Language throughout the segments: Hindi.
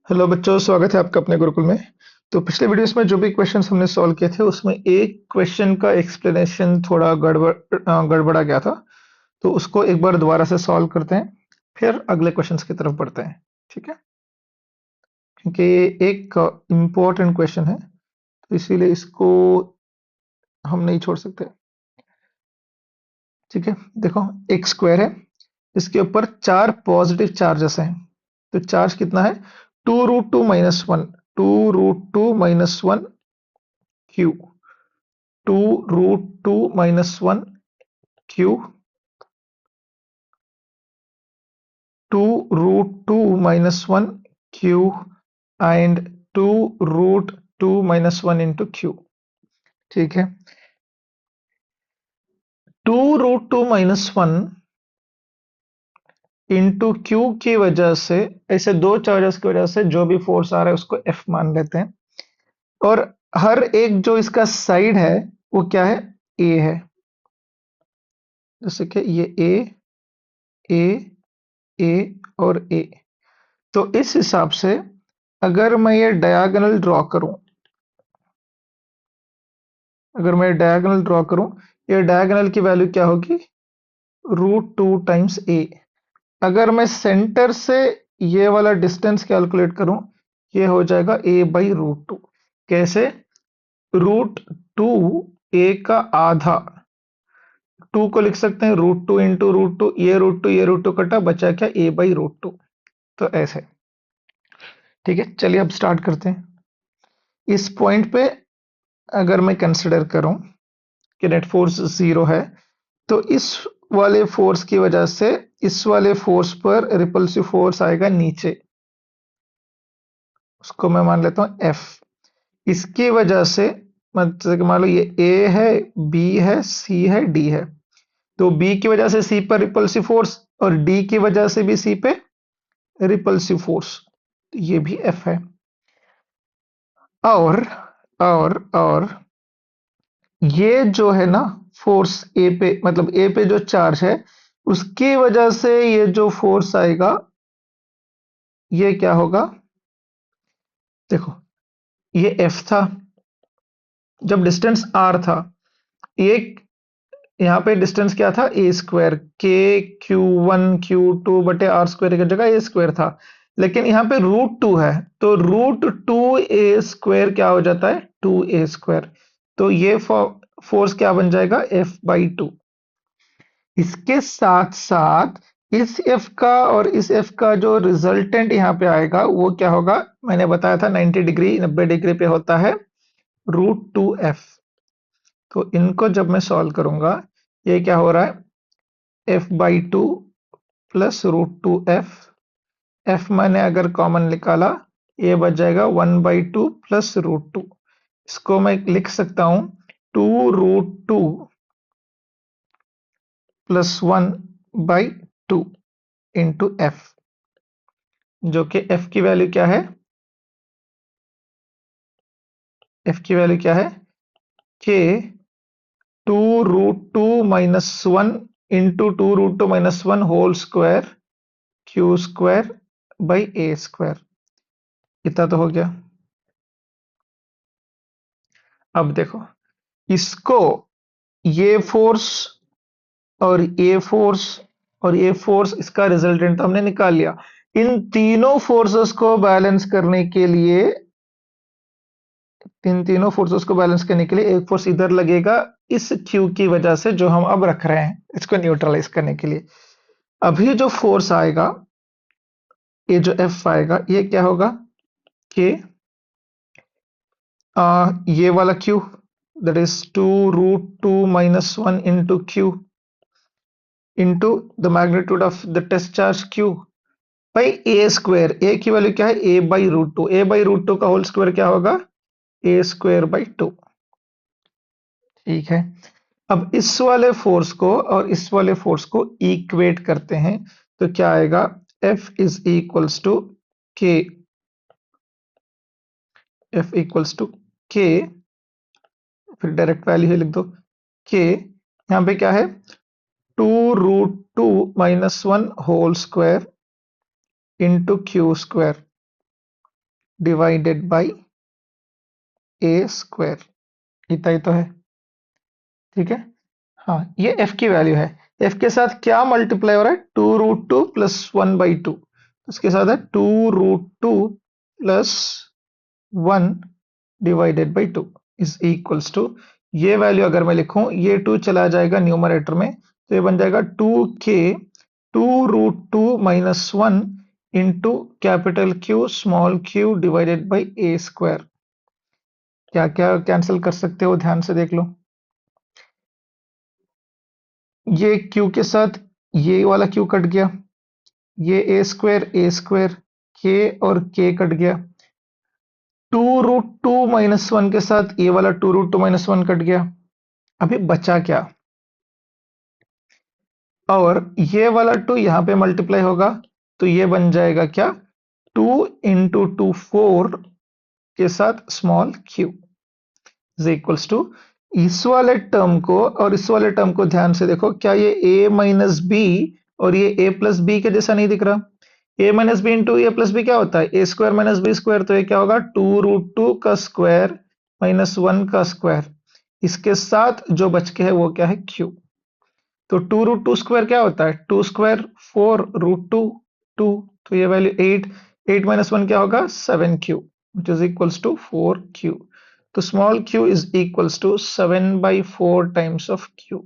हेलो बच्चों, स्वागत है आपका अपने गुरुकुल में। तो पिछले वीडियोस में जो भी क्वेश्चंस हमने सॉल्व किए थे उसमें एक क्वेश्चन का एक्सप्लेनेशन थोड़ा गड़बड़ा गया था। तो उसको एक बार दोबारा से सॉल्व करते हैं, फिर अगले क्वेश्चंस की तरफ बढ़ते हैं। ठीक है, क्योंकि ये एक इम्पोर्टेंट क्वेश्चन है, तो इसीलिए इसको हम नहीं छोड़ सकते। ठीक है, देखो, एक स्क्वायर है, इसके ऊपर चार पॉजिटिव चार्जेस हैं। तो चार्ज कितना है? 2√2 - 1, 2√2 - 1 Q, 2√2 - 1 Q, 2√2 - 1 Q and 2√2 - 1 into Q. ठीक है, 2√2 - 1 इंटू क्यू की वजह से, ऐसे दो चार्जेस की वजह से जो भी फोर्स आ रहा है उसको एफ मान लेते हैं। और हर एक जो इसका साइड है वो क्या है? ए है। जैसे कि ये ए, ए और ए। तो इस हिसाब से अगर मैं ये डायगोनल ड्रॉ करूं, अगर मैं डायगोनल ड्रॉ करूं, ये डायगोनल की वैल्यू क्या होगी? √2 टाइम्स ए। अगर मैं सेंटर से ये वाला डिस्टेंस कैलकुलेट करूं, ये हो जाएगा a/√2। कैसे? √2 ए का आधा, 2 को लिख सकते हैं √2 इंटू √2, ये √2 कटा, बचा क्या? a/√2। तो ऐसे। ठीक है, चलिए अब स्टार्ट करते हैं। इस पॉइंट पे अगर मैं कंसिडर करूं कि नेट फोर्स 0 है, तो इस वाले फोर्स की वजह से इस वाले फोर्स पर रिपल्सिव फोर्स आएगा नीचे, उसको मैं मान लेता हूं एफ। इसकी वजह से मतलब मान लो ये ए है, बी है, सी है, डी है। तो बी की वजह से सी पर रिपल्सिव फोर्स और डी की वजह से भी सी पे रिपल्सिव फोर्स, तो ये भी एफ है। और और ये जो है ना, फोर्स ए पे, मतलब ए पे जो चार्ज है उसकी वजह से ये जो फोर्स आएगा, ये क्या होगा? देखो, ये एफ था जब डिस्टेंस आर था। एक यहाँ पे डिस्टेंस क्या था? ए स्क्वायर, के Q1 Q2/r² की जगह ए स्क्वायर था। लेकिन यहाँ पे √2 है, तो √2a² क्या हो जाता है? 2a²। तो ये फोर्स क्या बन जाएगा? F/2। इसके साथ साथ इस एफ का और इस एफ का जो रिजल्टेंट यहाँ पे आएगा वो क्या होगा? मैंने बताया था 90 डिग्री, 90 डिग्री पे होता है √2f। तो इनको जब मैं सॉल्व करूंगा, ये क्या हो रहा है? F/2 plus √2f। एफ मैंने अगर कॉमन निकाला, ये बच जाएगा 1/2 प्लस √2। इसको मैं लिख सकता हूं 2√2 प्लस 1/2 इंटू एफ, जो कि एफ की वैल्यू क्या है? एफ की वैल्यू क्या है? के 2√2 - 1 into 2√2 - 1 whole square Q² / a²। इतना तो हो गया। अब देखो, इसको, ये फोर्स और ये फोर्स और ये फोर्स, इसका रिजल्टेंट तो हमने निकाल लिया। इन तीनों फोर्सेस को बैलेंस करने के लिए, इन तीनों फोर्सेस को बैलेंस करने के लिए एक फोर्स इधर लगेगा, इस क्यू की वजह से, जो हम अब रख रहे हैं इसको न्यूट्रलाइज करने के लिए। अभी जो फोर्स आएगा, ये जो एफ आएगा, ये क्या होगा? कि ये वाला Q, that is 2√2 - 1 into Q into the magnitude of the test charge Q by a²। A की वैल्यू क्या है? a/√2। a/√2 का होल स्क्वायर क्या होगा? a²/2। ठीक है, अब इस वाले फोर्स को और इस वाले फोर्स को इक्वेट करते हैं, तो क्या आएगा? F इज इक्वल्स टू के, F इक्वल्स टू के, फिर डायरेक्ट वैल्यू ही लिख दो के। यहाँ पे क्या है? 2√2 - 1 whole square into Q square. Divided by A square, इतना ही तो है। ठीक है, हाँ ये एफ की वैल्यू है। एफ के साथ क्या मल्टीप्लाई हो रहा है, 2√2 प्लस 1/2, उसके साथ है 2√2 plus 1 divided by 2 is equals to, ये वैल्यू अगर मैं लिखूं, ये 2 चला जाएगा न्यूमरेटर में, तो ये बन जाएगा 2k 2√2 minus 1 into capital Q small Q divided by A square. क्या क्या कैंसिल कर सकते हो, ध्यान से देख लो। ये q के साथ ये वाला q कट गया, ये ए स्क्वायर k और k कट गया, 2√2 माइनस 1 के साथ ये वाला 2√2 माइनस 1 कट गया। अभी बचा क्या, और ये वाला 2 यहां पे मल्टीप्लाई होगा, तो ये बन जाएगा क्या, 2 इंटू 2 4 के साथ small q is equals to, इस वाले टर्म को और इस वाले टर्म को ध्यान से देखो, क्या ये a माइनस बी और ये a प्लस बी के जैसा नहीं दिख रहा। a minus B into A plus B क्या होता है, A square minus B square, तो ये क्या होगा 2√2 का स्क्वायर माइनस 1 का स्क्वायर, इसके साथ जो बच के है वो क्या है, q। तो 2√2 स्क्वायर क्या होता है, 2 स्क्वायर 4√2 2, तो ये वैल्यू 8, 8 माइनस 1 क्या होगा 7q which is equals to 4q। तो small q is equals to 7/4 times of q।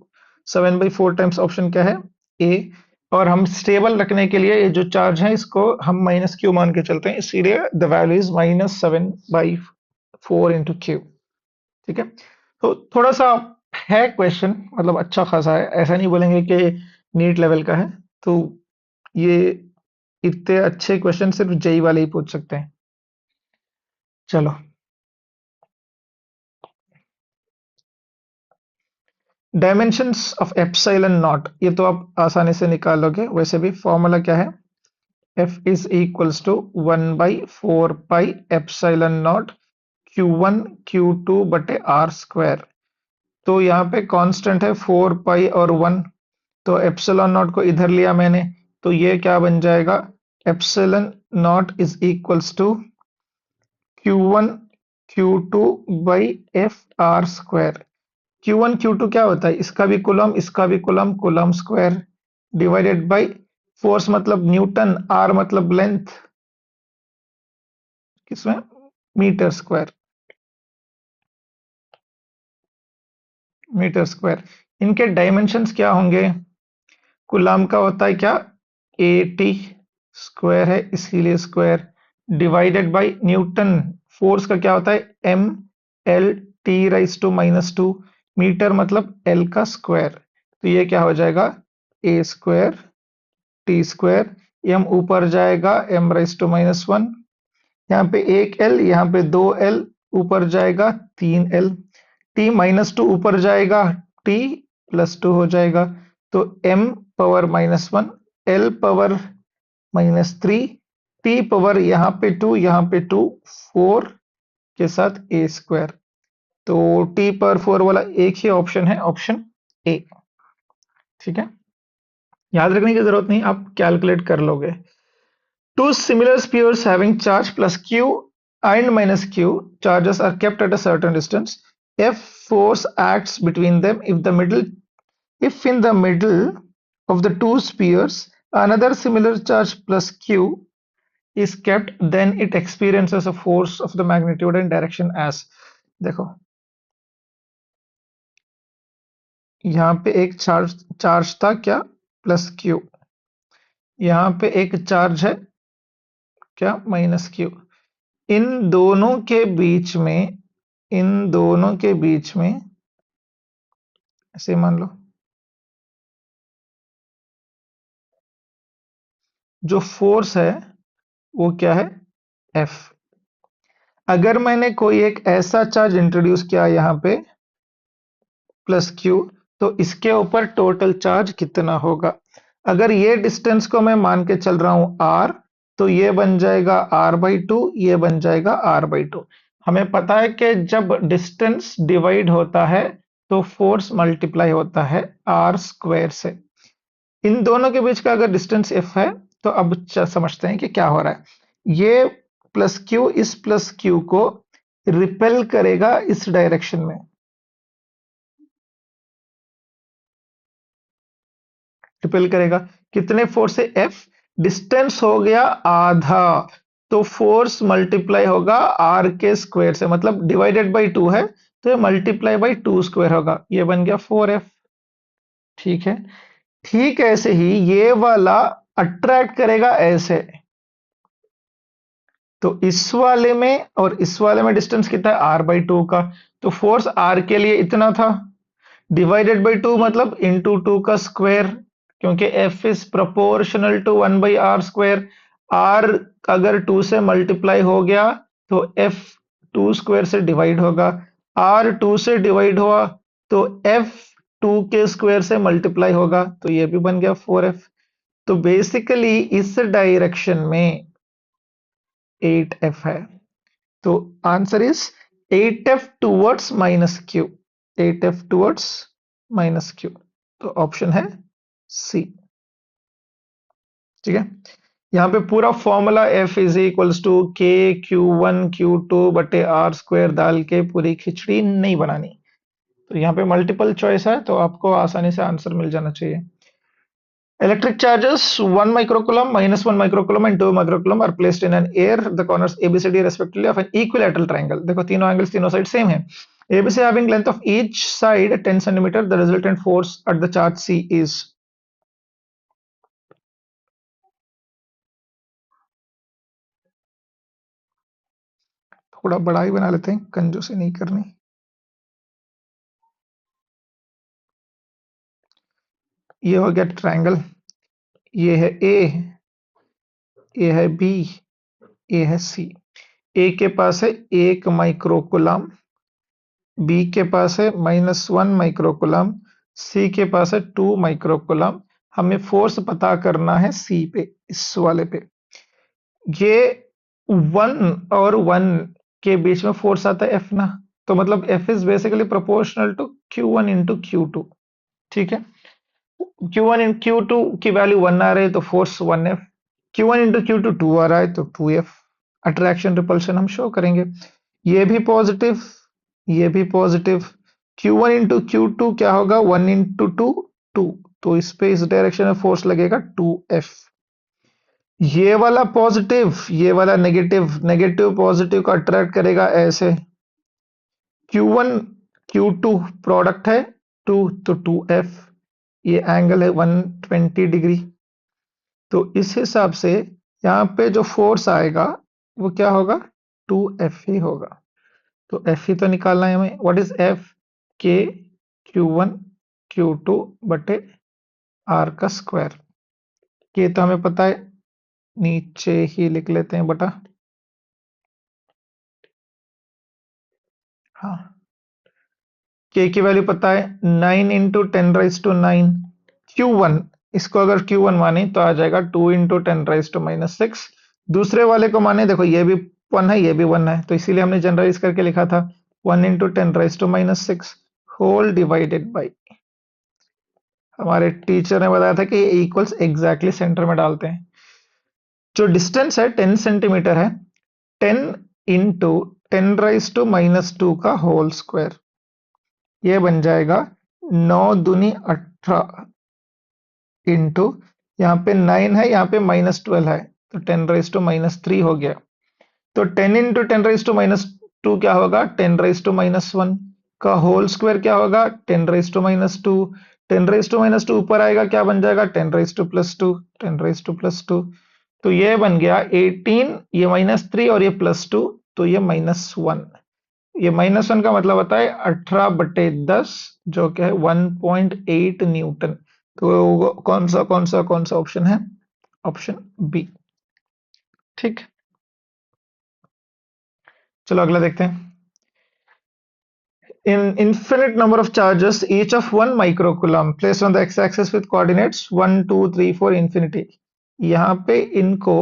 7/4 times option क्या है, a। और हम स्टेबल रखने के लिए ये जो चार्ज है इसको हम माइनस q मान के चलते हैं, इसीलिए the value is -7/4 into q। ठीक है, तो थोड़ा सा है क्वेश्चन, मतलब अच्छा खासा है, ऐसा नहीं बोलेंगे कि नीट लेवल का है। तो ये इतने अच्छे क्वेश्चन सिर्फ जेई वाले ही पूछ सकते हैं। चलो, डायमेंशंस ऑफ एप्सिलॉन नॉट, ये तो आप आसानी से निकालोगे, वैसे भी फॉर्मूला क्या है, F is equals to 1/4 pi epsilon naught Q1 Q2 बटे आर स्क्वायर। तो यहाँ पे कांस्टेंट है 4 पाई और 1, तो एप्सिलॉन नॉट को इधर लिया मैंने, तो ये क्या बन जाएगा, epsilon naught is equals to Q1 Q2 by F R square. Q1 Q2 क्या होता है, इसका भी कुलम इसका भी coulomb, coulomb square divided by force मतलब न्यूटन, आर मतलब लेंथ, किसमें, मीटर स्क्वायर, मीटर स्क्वायर। इनके डायमेंशंस क्या होंगे, कुलाम का होता है क्या, एटी स्क्वायर है इसीलिए square, divided by newton, force का क्या होता है, M L T raise to -2, meter मतलब एल का स्क्वायर, तो ये क्या हो जाएगा, A square T square, M ऊपर जाएगा एम राइज टू -1, यहाँ पे एक एल, यहाँ पे दो एल, ऊपर जाएगा 3l, टी -2 ऊपर जाएगा, टी +2 हो जाएगा, तो m power -1, l power -3, t power यहाँ पे 2 यहाँ पे 2, 4 के साथ a स्क्वायर, तो t पावर 4 वाला एक ही ऑप्शन है, ऑप्शन ए। ठीक है, याद रखने की जरूरत नहीं, आप कैलकुलेट कर लोगे। Two similar spheres having charge plus q and minus q charges are kept at a certain distance. F force acts between them if in the middle of the two spheres another similar charge plus q is kept, then it experiences a force of the magnitude and direction as। देखो, यहाँ पे एक चार्ज चार्ज था क्या, प्लस क्यू, यहाँ पे एक चार्ज है क्या, -q। इन दोनों के बीच में, इन दोनों के बीच में ऐसे मान लो, जो फोर्स है वो क्या है, F। अगर मैंने कोई एक ऐसा चार्ज इंट्रोड्यूस किया यहाँ पे +q, तो इसके ऊपर टोटल चार्ज कितना होगा। अगर ये डिस्टेंस को मैं मान के चल रहा हूं r, तो ये बन जाएगा r/2, ये बन जाएगा r/2। हमें पता है कि जब डिस्टेंस डिवाइड होता है तो फोर्स मल्टीप्लाई होता है r स्क्वायर से। इन दोनों के बीच का अगर डिस्टेंस f है, तो अब समझते हैं कि क्या हो रहा है। ये प्लस क्यू इस प्लस क्यू को रिपेल करेगा इस डायरेक्शन में, रिपेल करेगा। कितने फोर्स से? एफ। डिस्टेंस हो गया आधा, तो फोर्स मल्टीप्लाई होगा आर के स्क्वायर से, मतलब डिवाइडेड बाई 2 है तो ये मल्टीप्लाई बाई 2 स्क्वायर होगा, ये बन गया 4F। ठीक है, ठीक ऐसे ही ये वाला अट्रैक्ट करेगा ऐसे, तो इस वाले में और इस वाले में डिस्टेंस कितना है? आर बाई 2 का, तो फोर्स आर के लिए इतना था, डिवाइडेड बाई 2 मतलब इंटू 2 का स्क्वायर, क्योंकि F is proportional to 1 by R square. R अगर 2 से मल्टीप्लाई हो गया तो एफ 2 स्क्वायर से डिवाइड होगा, आर 2 से डिवाइड हुआ तो एफ 2 के स्क्वायर से मल्टीप्लाई होगा, तो ये भी बन गया 4F। तो बेसिकली इस डायरेक्शन में 8F है, तो answer is 8F towards minus Q, 8F towards minus Q, तो ऑप्शन है सी। ठीक है, यहाँ पे पूरा formula F is equals to K Q1 Q2 बटे आर स्क्वायर डाल के पूरी खिचड़ी नहीं बनानी, तो यहाँ पे मल्टीपल चॉइस है तो आपको आसानी से आंसर मिल जाना चाहिए। Electric charges 1 microcoulomb, minus 1 microcoulomb and 2 microcoulomb are placed in an air, the corners ABCD respectively of an equilateral triangle. देखो तीनों एंगल्स तीनों साइड सेम है। ABC having length of each side 10 centimeter, the resultant force at the charge C is, थोड़ा बड़ा ही बना लेते हैं, कंजूसी नहीं करनी। ये हो गया ट्रायंगल, ये है ए, ये है बी, ये है सी। ए के पास है 1 माइक्रोकुलम, बी के पास है -1 माइक्रोकुलम, सी के पास है 2 माइक्रोकुलम। हमें फोर्स पता करना है सी पे, इस वाले पे। ये 1 और 1 के बीच में फोर्स आता है एफ ना, तो मतलब F is basically proportional to Q1 into Q2। ठीक है, Q1 इन Q2 की वैल्यू 1 आ रही है तो force 1F, Q1 into Q2 2 आ रहा है तो 2F। अट्रैक्शन रिपल्शन हम शो करेंगे, ये भी पॉजिटिव, ये भी पॉजिटिव। Q1 इंटू Q2 क्या होगा? 1 इंटू 2 2, तो इस पे इस डायरेक्शन में फोर्स लगेगा 2F। ये वाला पॉजिटिव, ये वाला नेगेटिव, नेगेटिव पॉजिटिव को अट्रैक्ट करेगा ऐसे, Q1 Q2 प्रोडक्ट है 2 तो 2F, ये एंगल है 120 डिग्री, तो इस हिसाब से यहाँ पे जो फोर्स आएगा वो क्या होगा? 2F ही होगा, तो F ही तो निकालना है हमें। What is F? के Q1 Q2 बटे R का स्क्वायर, के तो हमें पता है, नीचे ही लिख लेते हैं बटा, हाँ के की वैल्यू पता है 9 इंटू 10⁻⁹। Q1, इसको अगर Q1 माने तो आ जाएगा 2 इंटू 10⁻⁻⁶। दूसरे वाले को माने, देखो ये भी 1 है, ये भी 1 है, तो इसीलिए हमने जनरलाइज करके लिखा था 1 इंटू 10⁻⁻⁶ होल डिवाइडेड बाई, हमारे टीचर ने बताया था कि ये इक्वल्स एग्जैक्टली सेंटर में डालते हैं। जो डिस्टेंस है 10 सेंटीमीटर है, 10 इंटू 10⁻⁻² का होल स्क्वायर, ये बन जाएगा 9 दूनी 18 इंटू, यहाँ पे 9 है, यहाँ पे -12 है, तो 10⁻³ हो गया। तो 10 इंटू 10⁻² क्या होगा? 10⁻⁻1 का होल स्क्वायर क्या होगा? 10⁻²। 10⁻² ऊपर आएगा, क्या बन जाएगा? 10⁻+2, 10⁻+2, तो ये बन गया 18, ये -3 और ये +2, तो ये -1। ये -1 का मतलब होता है 18/10, जो कि है 1.8 न्यूटन। तो कौन सा ऑप्शन है? Option B. ठीक, चलो अगला देखते हैं। In infinite number of charges, each of 1 microcoulomb placed on the x-axis with coordinates 1, 2, 3, 4, infinity. यहाँ पे इनको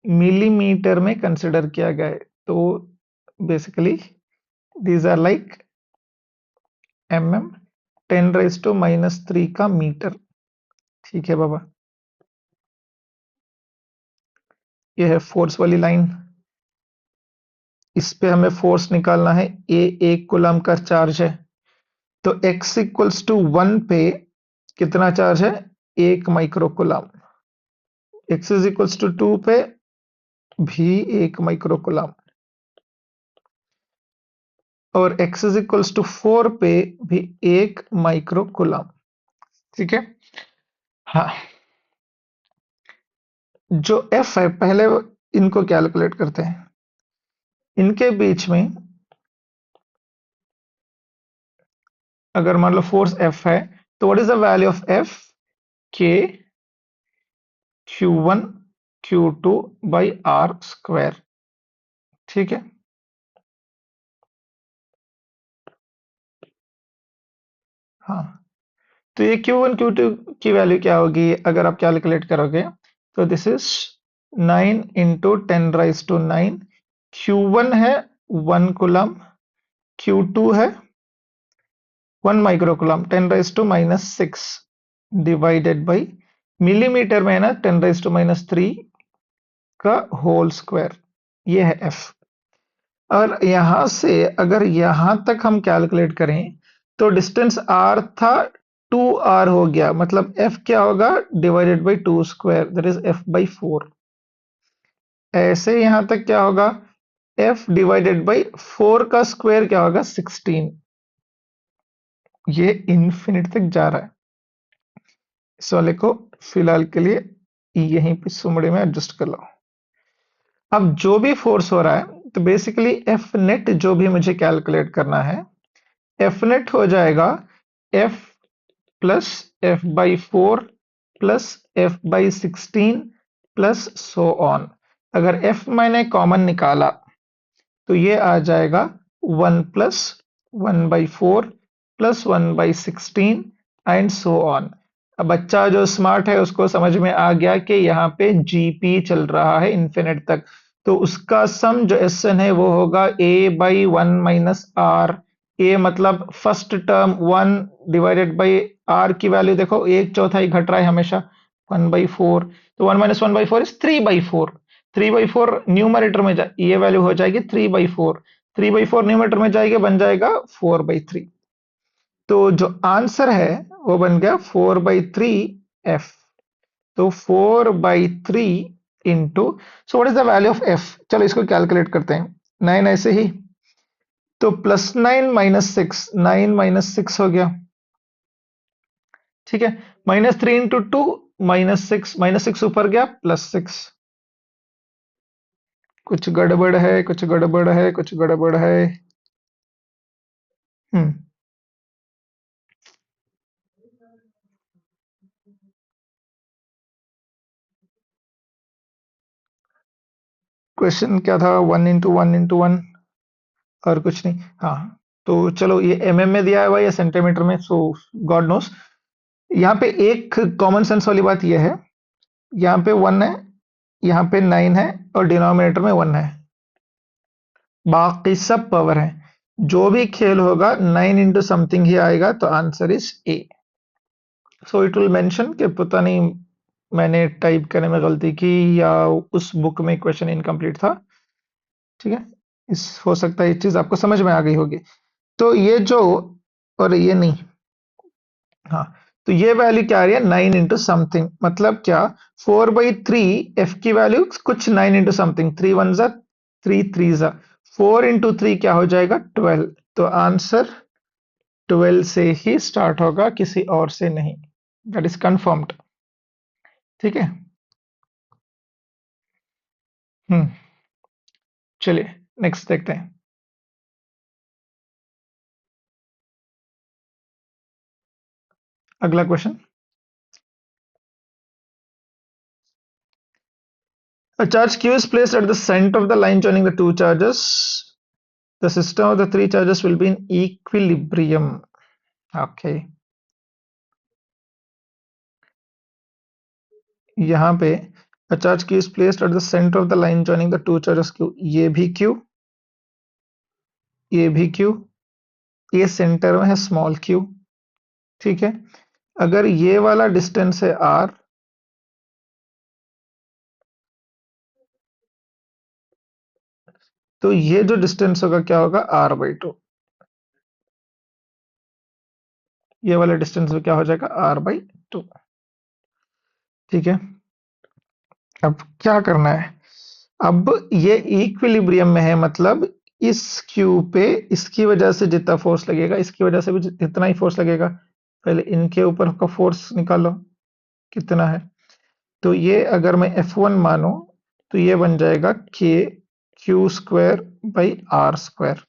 मिलीमीटर में कंसिडर किया गया है, तो basically these are like mm, 10⁻³ का मीटर। ठीक है बाबा, ये है फोर्स वाली लाइन, इस पे हमें फोर्स निकालना है। ए 1 कूलम का चार्ज है, तो x इक्वल्स टू 1 पे कितना चार्ज है? 1 micro coulomb. x is equals to 2 पे भी 1 माइक्रो कूलम, और x इज इक्वल्स टू 4 पे भी 1 माइक्रो कूलम। ठीक है। हाँ, जो F है पहले इनको कैलकुलेट करते हैं। इनके बीच में अगर मान लो फोर्स F है, तो what is the value of F? K Q1 Q2 by R square. ठीक है। हाँ, तो ये Q1 Q2 की वैल्यू क्या होगी अगर आप कैलकुलेट करोगे? तो दिस इज 9 इंटू 10⁻⁹। Q1 है 1 कूलम, Q2 है 1 micro coulomb, 10⁻⁻6 divided by millimetre में है ना, 10⁻³ का होल स्क्वायर। ये है F। और यहां से अगर यहां तक हम कैलकुलेट करें तो डिस्टेंस r था, 2r हो गया, मतलब F क्या होगा? Divided by 2 square, that is F by 4। ऐसे यहां तक क्या होगा? F डिवाइडेड बाई 4 का स्क्वायर क्या होगा? 16। ये इन्फिनिट तक जा रहा है। इस वाले को फिलहाल के लिए यहीं पे सुमड़े में एडजस्ट कर लो। अब जो भी फोर्स हो रहा है, तो बेसिकली एफ नेट जो भी मुझे कैलकुलेट करना है, एफ नेट हो जाएगा F plus F by 4 plus F by 16 plus so on. अगर एफ मैंने कॉमन निकाला तो ये आ जाएगा 1 plus 1/4 plus 1/16 and so on. अब बच्चा जो स्मार्ट है उसको समझ में आ गया कि यहाँ पे जीपी चल रहा है इन्फिनिट तक, तो उसका सम जो एस एन है वो होगा a/1 - r। ए मतलब first term 1 divided by R की वैल्यू देखो, 1/4 घट रहा है हमेशा, 1/4। तो 1 - 1/4 इज 3/4। 3/4 न्यूमरेटर में ये वैल्यू हो जाएगी 3/4। 3/4 न्यूमरेटर में जाएगी, बन जाएगा 4/3। तो जो आंसर है वो बन गया 4/3 F। तो 4/3 into, so what is the value of F? चलो इसको कैलकुलेट करते हैं। 9 ऐसे ही, तो +9 - 6, 9 - 6 हो गया। ठीक है। -3 इंटू 2 -6, -6 ऊपर गया +6। कुछ गड़बड़ है, कुछ गड़बड़ है, कुछ गड़बड़ है। हम्म। क्वेश्चन क्या था? 1 × 1 × 1 और कुछ नहीं। हाँ, तो चलो ये mm में दिया हुआ है या सेंटीमीटर में, सो गॉड नोस। यहाँ पे एक कॉमन सेंस वाली बात यह है, यहाँ पे 1 है, यहाँ पे 9 है, और डिनोमिनेटर में 1 है, बाकी सब पावर है। जो भी खेल होगा 9 इंटू समथिंग ही आएगा, तो answer is a. So it will mention कि पता नहीं मैंने टाइप करने में गलती की या उस बुक में क्वेश्चन इनकम्प्लीट था। ठीक है, इस हो सकता है ये चीज आपको समझ में आ गई होगी। तो ये जो, और ये नहीं, हाँ, तो ये वैल्यू क्या आ रही है? 9 इंटू समथिंग, मतलब क्या? 4/3 एफ की वैल्यू कुछ 9 इंटू समथिंग, 3 × 1 = 3 × 3 = 4 इंटू 3 क्या हो जाएगा? 12। तो आंसर 12 से ही स्टार्ट होगा, किसी और से नहीं। That is confirmed. ठीक है। हम्म। चलिए नेक्स्ट देखते हैं। अगला question. A charge q is placed at the center of the line joining the two charges. The system of the three charges will be in equilibrium. Okay. यहाँ पे a charge q is placed at the center of the line joining the two charges q. ये भी q, ये भी q, ये सेंटर में है स्मॉल q। ठीक है। अगर ये वाला डिस्टेंस है r, तो ये जो डिस्टेंस होगा क्या होगा, r/2। ये वाला डिस्टेंस में क्या हो जाएगा, r/2। ठीक है। अब क्या करना है, अब ये इक्विलिब्रियम में है, मतलब इस क्यू पे इसकी वजह से जितना फोर्स लगेगा, इसकी वजह से भी इतना ही फोर्स लगेगा। पहले इनके ऊपर का फोर्स निकालो कितना है। तो ये अगर मैं F1 मानूं तो ये बन जाएगा k Q²/r²।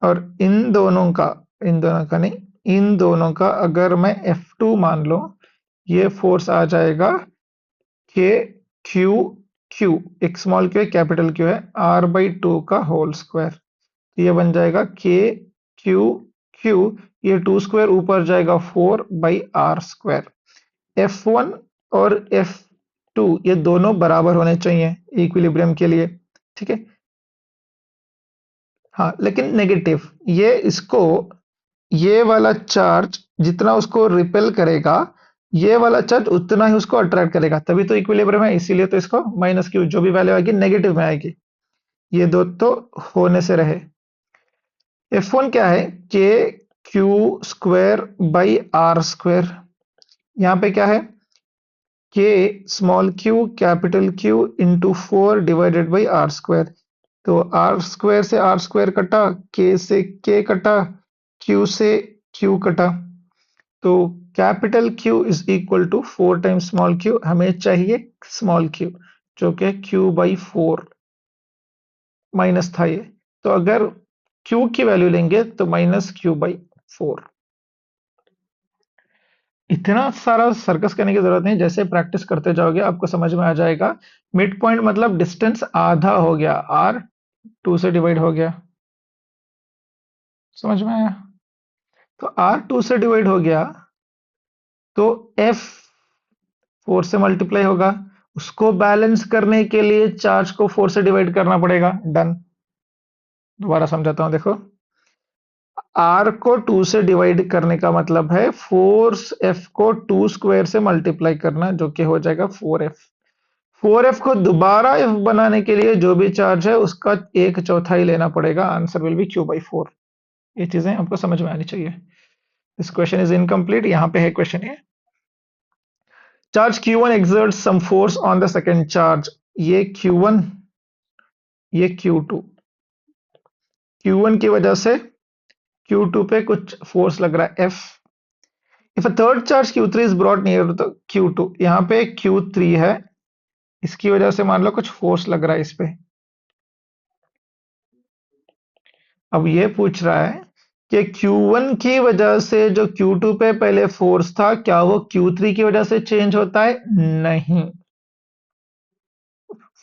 और इन दोनों का नहीं, इन दोनों का अगर मैं F2 मान लो, ये फोर्स आ जाएगा k Q Q, एक स्मॉल क्यू एक कैपिटल क्यू है, r/2 का होल स्क्वायर। ये बन जाएगा k Q Q, ये 2 स्क्वायर ऊपर जाएगा 4/r²। F1 और F2 ये दोनों बराबर होने चाहिए इक्विलिब्रियम के लिए। ठीक है। हाँ, लेकिन नेगेटिव, ये इसको, ये वाला चार्ज जितना उसको रिपेल करेगा, ये वाला चार्ज उतना ही उसको अट्रैक्ट करेगा, तभी तो इक्विलिब्रियम है। इसीलिए तो इसको माइनस क्यू, जो भी वैल्यू आएगी नेगेटिव में आएगी। ये दो तो होने से रहे। F1 क्या है, k Q²/r²। यहाँ पे क्या है, k small Q capital Q into 4/r²। तो r² से r² कटा, k से k कटा, q से q कटा। तो capital Q is equal to 4 times small Q, हमें चाहिए स्मॉल क्यू जो कि Q/4 माइनस था ये। तो अगर Q की वैल्यू लेंगे तो -Q/4। इतना सारा सर्कस करने की जरूरत नहीं, जैसे प्रैक्टिस करते जाओगे आपको समझ में आ जाएगा। मिड पॉइंट मतलब डिस्टेंस आधा हो गया, R2 से डिवाइड हो गया, समझ में आया। तो R2 से डिवाइड हो गया तो F 4 से मल्टीप्लाई होगा, उसको बैलेंस करने के लिए चार्ज को 4 से डिवाइड करना पड़ेगा। डन। दोबारा समझाता हूं, देखो। R को 2 से डिवाइड करने का मतलब है फोर्स F को 2 स्क्वायर से मल्टीप्लाई करना, जो कि हो जाएगा 4F। 4F को दोबारा F बनाने के लिए जो भी चार्ज है उसका 1/4 लेना पड़ेगा। Answer will be Q/4। ये चीजें आपको समझ में आनी चाहिए। This question is incomplete. यहाँ पे है क्वेश्चन, ये charge Q1 exerts some force on the second charge। ये Q1, ये Q2। Q1 की वजह से Q2 पे कुछ फोर्स लग रहा है F। If a third charge Q3 is brought near to Q2, यहाँ पे Q3 है, इसकी वजह से मान लो कुछ फोर्स लग रहा है इस पे। अब ये पूछ रहा है कि Q1 की वजह से जो Q2 पे पहले फोर्स था, क्या वो Q3 की वजह से चेंज होता है? नहीं।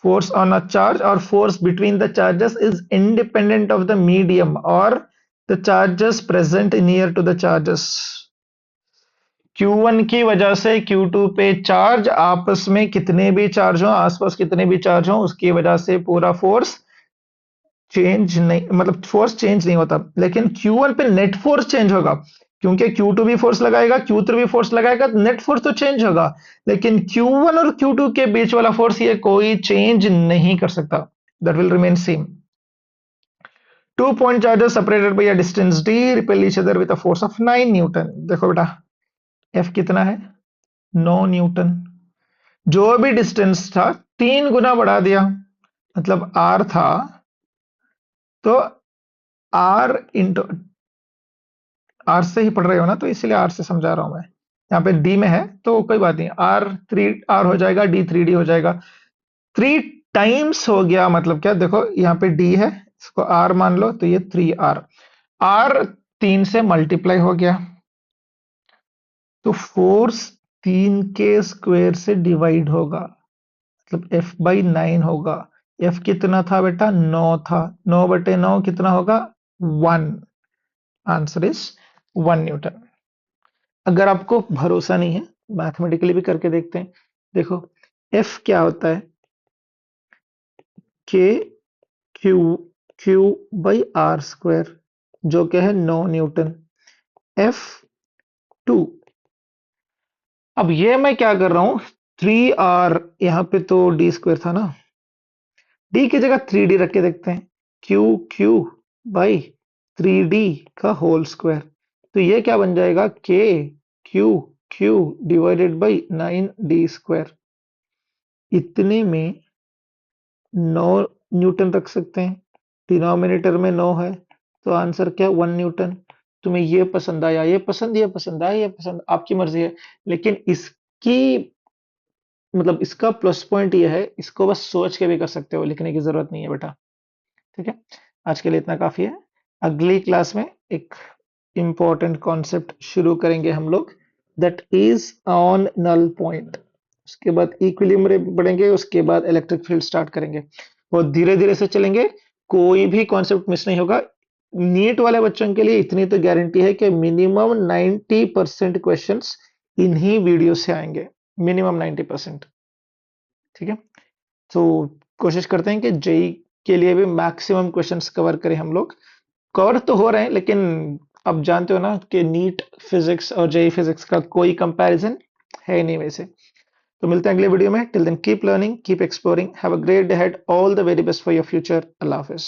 Force on a charge or force between the charges is independent of the medium or the charges present near to the charges। Q1 की वजह से Q2 पे चार्ज, आपस में कितने भी चार्ज हो, आसपास कितने भी चार्ज हो, उसकी वजह से पूरा फोर्स चेंज नहीं, मतलब फोर्स चेंज नहीं होता। लेकिन Q1 पे नेट फोर्स चेंज होगा, क्योंकि Q2 भी फोर्स लगाएगा, Q3 भी फोर्स लगाएगा, तो नेट फोर्स तो चेंज होगा। लेकिन Q1 और Q2 के बीच वाला फोर्स ये कोई चेंज नहीं कर सकता, that will remain same. Two point charges separated by a distance d repel each other with a force of 9 Newton. देखो बेटा, F कितना है, 9 न्यूटन। जो भी डिस्टेंस था 3 गुना बढ़ा दिया, मतलब R था तो R इंटू, आर से ही पढ़ रहे हो ना, तो इसलिए आर से समझा रहा हूं मैं। यहाँ पे डी में है तो कोई बात नहीं, R3R हो जाएगा, D3D हो जाएगा। 3 टाइम्स हो गया मतलब क्या, देखो यहाँ पे डी है, इसको आर मान लो, तो ये 3R। आर 3 से मल्टीप्लाई हो गया, तो फोर्स 3 के स्क्वायर से डिवाइड होगा, मतलब F/9 होगा। F कितना था बेटा, 9 था। 9/9 कितना होगा, 1। Answer is 1 Newton. अगर आपको भरोसा नहीं है, मैथमेटिकली भी करके देखते हैं। देखो, F क्या होता है, K Q/r², जो क्या है 9 न्यूटन। F2, अब ये मैं क्या कर रहा हूं, 3R, यहां पे तो D² था ना, डी की जगह 3D रख के देखते हैं, क्यू क्यू बाई 3D का होल स्क्वायर। तो ये क्या बन जाएगा, के Q Q divided by 9D square. इतने में 9 न्यूटन रख सकते हैं, डिनोमिनेटर में 9 है, तो आंसर क्या, 1 न्यूटन। तुम्हें ये पसंद आया, ये पसंद, ये पसंद आया, ये पसंद, आपकी मर्जी है। लेकिन इसकी मतलब इसका प्लस पॉइंट ये है, इसको बस सोच के भी कर सकते हो, लिखने की जरूरत नहीं है बेटा। ठीक है, आज के लिए इतना काफी है। अगली क्लास में एक इंपॉर्टेंट कॉन्सेप्ट शुरू करेंगे हम लोग, that is on null point. उसके बाद इक्विलिब्रियम पढ़ेंगे, उसके बाद इलेक्ट्रिक फील्ड स्टार्ट करेंगे। बहुत धीरे धीरे से चलेंगे, कोई भी कॉन्सेप्ट मिस नहीं होगा। नीट वाले बच्चों के लिए इतनी तो गारंटी है कि मिनिमम 90% क्वेश्चंस इन्हीं वीडियो से आएंगे, मिनिमम 90%। ठीक है, तो कोशिश करते हैं कि जेई के लिए भी मैक्सिमम क्वेश्चंस कवर करें हम लोग। कवर तो हो रहे हैं, लेकिन अब जानते हो ना कि नीट फिजिक्स और जेई फिजिक्स का कोई कंपैरिजन है नहीं वैसे। तो मिलते हैं अगले वीडियो में। Till then keep learning, keep exploring, have a great day ahead, all the very best for your future. अल्लाह हाफिज।